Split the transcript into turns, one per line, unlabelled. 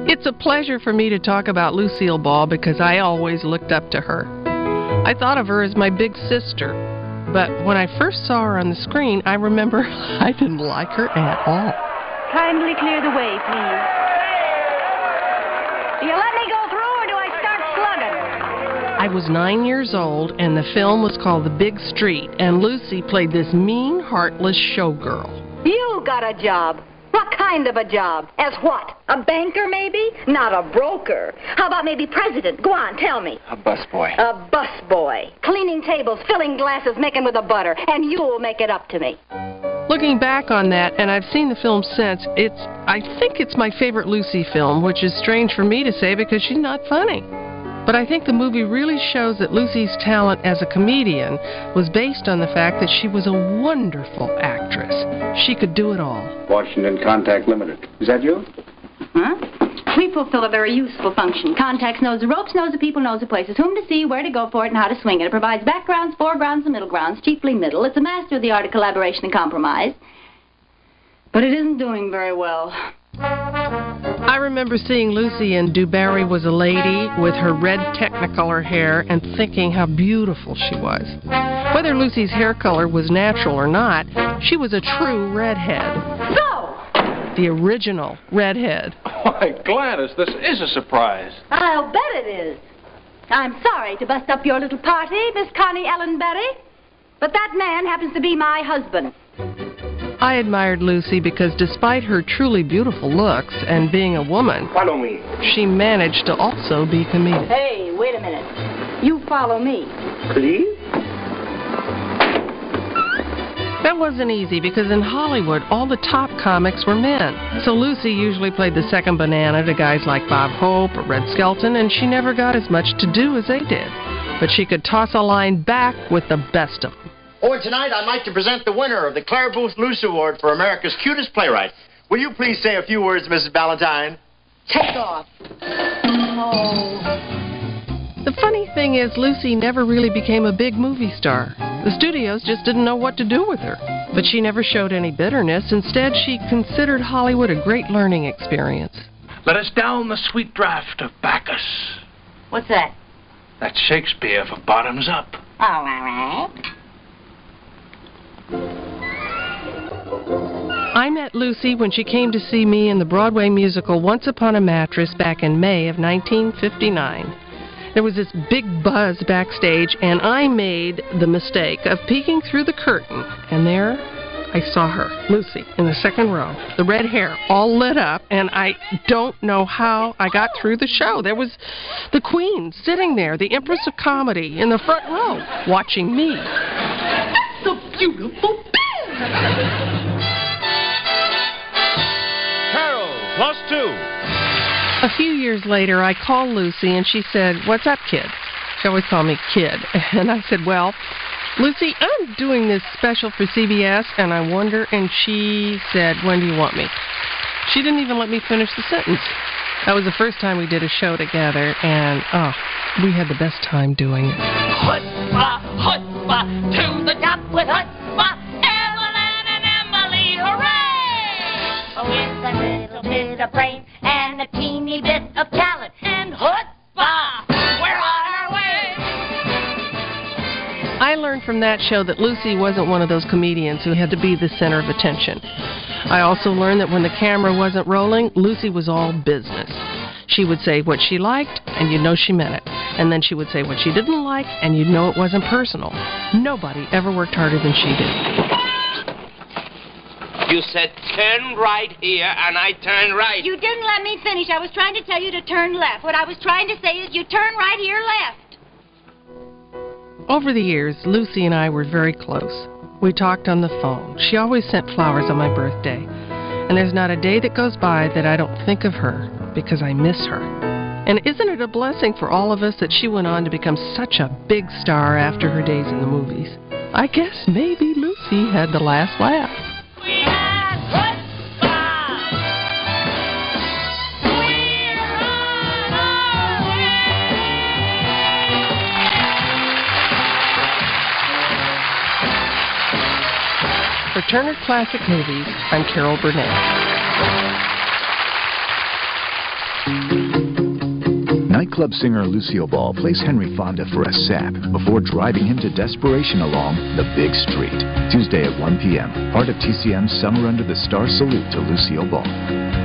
It's a pleasure for me to talk about Lucille Ball because I always looked up to her. I thought of her as my big sister, but when I first saw her on the screen, I remember I didn't like her at all.
Kindly clear the way, please. Do you let me go through or do I start slugging?
I was 9 years old, and the film was called The Big Street, and Lucy played this mean, heartless showgirl.
You got a job. What kind of a job? As what? A banker, maybe? Not a broker. How about maybe president? Go on, tell me.
A busboy.
A busboy. Cleaning tables, filling glasses, making with a butter, and you'll make it up to me.
Looking back on that, and I've seen the film since, I think it's my favorite Lucy film, which is strange for me to say because she's not funny. But I think the movie really shows that Lucy's talent as a comedian was based on the fact that she was a wonderful actress. She could do it all.
Washington Contact Limited. Is that you?
Huh? We fulfill a very useful function. Contacts knows the ropes, knows the people, knows the places, whom to see, where to go for it, and how to swing it. It provides backgrounds, foregrounds, and middle grounds, chiefly middle. It's a master of the art of collaboration and compromise. But it isn't doing very well.
I remember seeing Lucy in Do Barry Was a Lady with her red Technicolor hair and thinking how beautiful she was. Whether Lucy's hair color was natural or not, she was a true redhead.
So!
The original redhead.
Why, Gladys, this is a surprise.
I'll bet it is. I'm sorry to bust up your little party, Miss Connie Ellenberry, but that man happens to be my husband.
I admired Lucy because despite her truly beautiful looks and being a woman,
Follow me.
she managed to also be comedic.
Hey, wait a minute. You follow me.
Please?
That wasn't easy because in Hollywood, all the top comics were men. So Lucy usually played the second banana to guys like Bob Hope or Red Skelton, and she never got as much to do as they did. But she could toss a line back with the best of them.
Oh, and tonight I'd like to present the winner of the Claire Booth Luce Award for America's Cutest Playwright. Will you please say a few words, Mrs. Ballantyne?
Take off. Oh.
The funny thing is, Lucy never really became a big movie star. The studios just didn't know what to do with her. But she never showed any bitterness. Instead, she considered Hollywood a great learning experience.
Let us down the sweet draught of Bacchus.
What's that?
That's Shakespeare for bottoms up.
All right.
I met Lucy when she came to see me in the Broadway musical Once Upon a Mattress back in May of 1959. There was this big buzz backstage, and I made the mistake of peeking through the curtain, and there I saw her, Lucy, in the second row, the red hair all lit up, and I don't know how I got through the show. There was the Queen sitting there, the Empress of Comedy, in the front row, watching me. That's a beautiful thing!
Carol, +2.
A few years later, I called Lucy, and she said, "What's up, kid?" She always called me kid. And I said, "Well, Lucy, I'm doing this special for CBS, and I wonder," and she said, "When do you want me?" She didn't even let me finish the sentence. That was the first time we did a show together, and, we had the best time doing it.
Chutzpah, chutzpah, to the top with chutzpah, Evelyn and Emily, hooray! With a little bit of brain and a teeny bit of talent, and chutzpah, we're on our way!
I learned from that show that Lucy wasn't one of those comedians who had to be the center of attention. I also learned that when the camera wasn't rolling, Lucy was all business. She would say what she liked, and you'd know she meant it. And then she would say what she didn't like, and you'd know it wasn't personal. Nobody ever worked harder than she did.
You said turn right here, and I turned right.
You didn't let me finish. I was trying to tell you to turn left. What I was trying to say is you turn right here left.
Over the years, Lucy and I were very close. We talked on the phone. She always sent flowers on my birthday. And there's not a day that goes by that I don't think of her, because I miss her. And isn't it a blessing for all of us that she went on to become such a big star after her days in the movies? I guess maybe Lucy had the last laugh.
We had chutzpah! We're on our way!
For Turner Classic Movies, I'm Carol Burnett.
Nightclub singer Lucille Ball plays Henry Fonda for a sap before driving him to desperation along the big street. Tuesday at 1 p.m. Part of TCM's Summer Under the Stars salute to Lucille Ball.